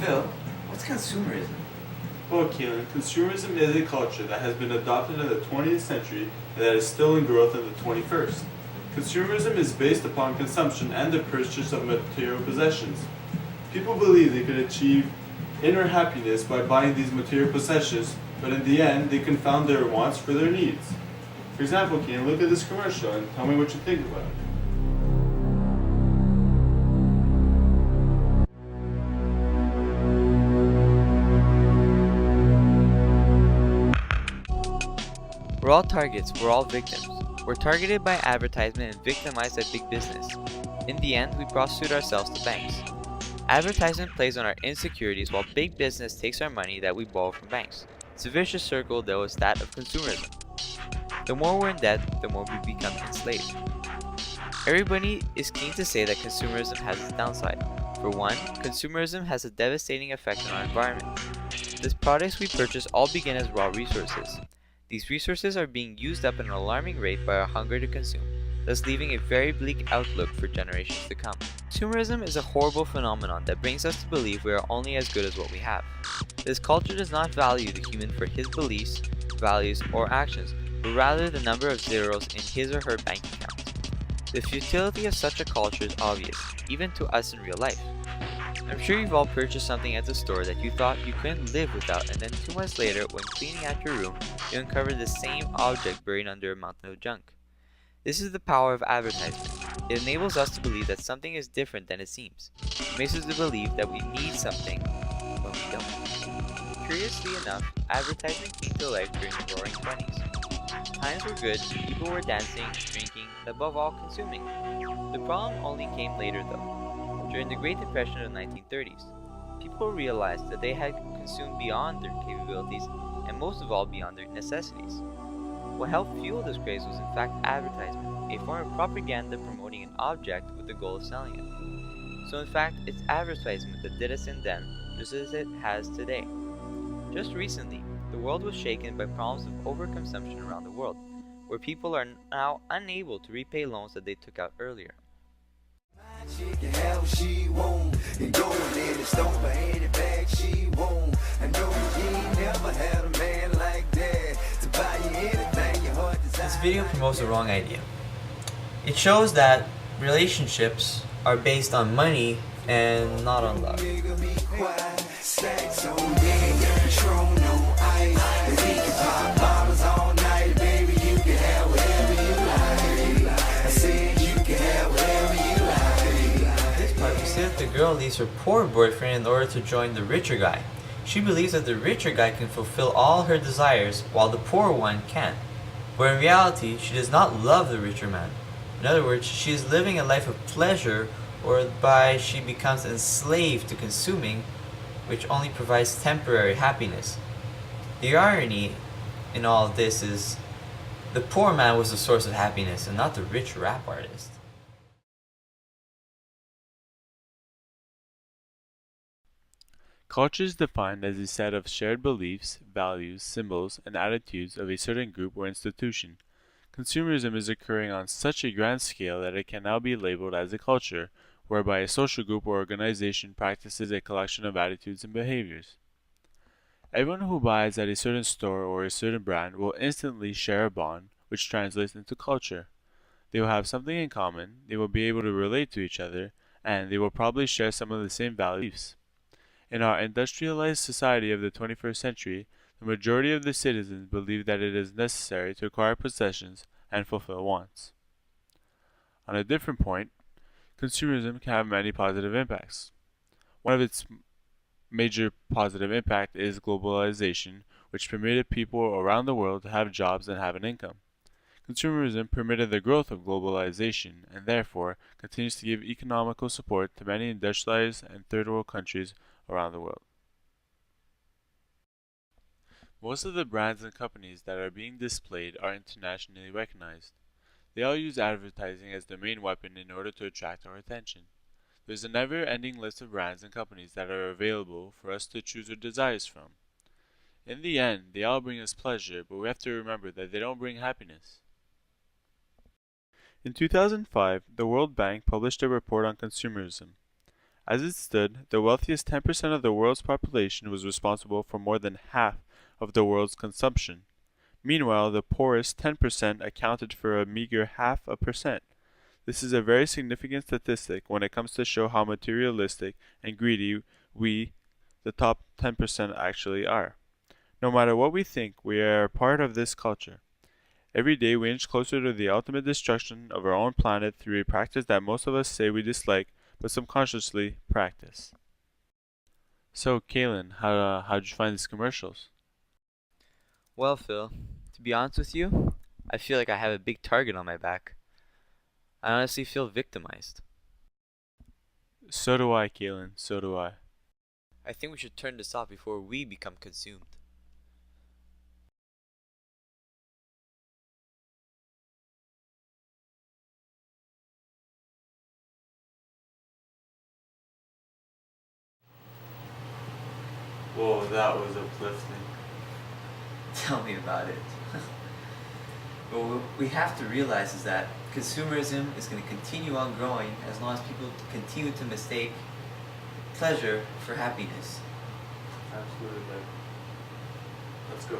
Phil, what's consumerism? Well, Keelan, consumerism is a culture that has been adopted in the 20th century and that is still in growth in the 21st. Consumerism is based upon consumption and the purchase of material possessions. People believe they could achieve inner happiness by buying these material possessions, but in the end, they confound their wants for their needs. For example, Keelan, look at this commercial and tell me what you think about it. We're all targets, we're all victims. We're targeted by advertisement and victimized by big business. In the end, we prostitute ourselves to banks. Advertisement plays on our insecurities while big business takes our money that we borrow from banks. It's a vicious circle that was that of consumerism. The more we're in debt, the more we become enslaved. Everybody is keen to say that consumerism has its downside. For one, consumerism has a devastating effect on our environment. The products we purchase all begin as raw resources. These resources are being used up at an alarming rate by our hunger to consume, thus leaving a very bleak outlook for generations to come. Consumerism is a horrible phenomenon that brings us to believe we are only as good as what we have. This culture does not value the human for his beliefs, values, or actions, but rather the number of zeros in his or her bank account. The futility of such a culture is obvious, even to us in real life. I'm sure you've all purchased something at the store that you thought you couldn't live without, and then 2 months later, when cleaning out your room, you uncover the same object buried under a mountain of junk. This is the power of advertisement. It enables us to believe that something is different than it seems. It makes us believe that we need something when we don't. Curiously enough, advertisement came to life during the Roaring '20s. Times were good, people were dancing, drinking, and above all, consuming. The problem only came later though. During the Great Depression of the 1930s, people realized that they had consumed beyond their capabilities and most of all beyond their necessities. What helped fuel this craze was in fact advertisement, a form of propaganda promoting an object with the goal of selling it. So in fact, it's advertisement that did us in then, just as it has today. Just recently, the world was shaken by problems of overconsumption around the world, where people are now unable to repay loans that they took out earlier. She can have what she want and go and let it stop for any bag she want. I know you ain't never had a man like that to buy you anything your heart desires. This video promotes the wrong idea. It shows that relationships are based on money and not on love. The girl leaves her poor boyfriend in order to join the richer guy. She believes that the richer guy can fulfill all her desires while the poor one can't. But in reality, she does not love the richer man. In other words, she is living a life of pleasure whereby she becomes enslaved to consuming, which only provides temporary happiness. The irony in all of this is the poor man was the source of happiness and not the rich rap artist. Culture is defined as a set of shared beliefs, values, symbols, and attitudes of a certain group or institution. Consumerism is occurring on such a grand scale that it can now be labeled as a culture, whereby a social group or organization practices a collection of attitudes and behaviors. Everyone who buys at a certain store or a certain brand will instantly share a bond, which translates into culture. They will have something in common, they will be able to relate to each other, and they will probably share some of the same values. In our industrialized society of the 21st century, the majority of the citizens believe that it is necessary to acquire possessions and fulfill wants. On a different point, consumerism can have many positive impacts. One of its major positive impact is globalization, which permitted people around the world to have jobs and have an income. Consumerism permitted the growth of globalization and therefore continues to give economical support to many industrialized and third world countries around the world. Most of the brands and companies that are being displayed are internationally recognized. They all use advertising as their main weapon in order to attract our attention. There's a never-ending list of brands and companies that are available for us to choose our desires from. In the end, they all bring us pleasure, but we have to remember that they don't bring happiness. In 2005, the World Bank published a report on consumerism. As it stood, the wealthiest 10% of the world's population was responsible for more than half of the world's consumption. Meanwhile, the poorest 10% accounted for a meager half a percent. This is a very significant statistic when it comes to show how materialistic and greedy we, the top 10%, actually are. No matter what we think, we are part of this culture. Every day we inch closer to the ultimate destruction of our own planet through a practice that most of us say we dislike, but subconsciously practice. So, Kaylin, how'd you find these commercials? Well, Phil, to be honest with you, I feel like I have a big target on my back. I honestly feel victimized. So do I, Kaylin, so do I. I think we should turn this off before we become consumed. Whoa, that was uplifting. Tell me about it. But what we have to realize is that consumerism is going to continue on growing as long as people continue to mistake pleasure for happiness. Absolutely. Let's go.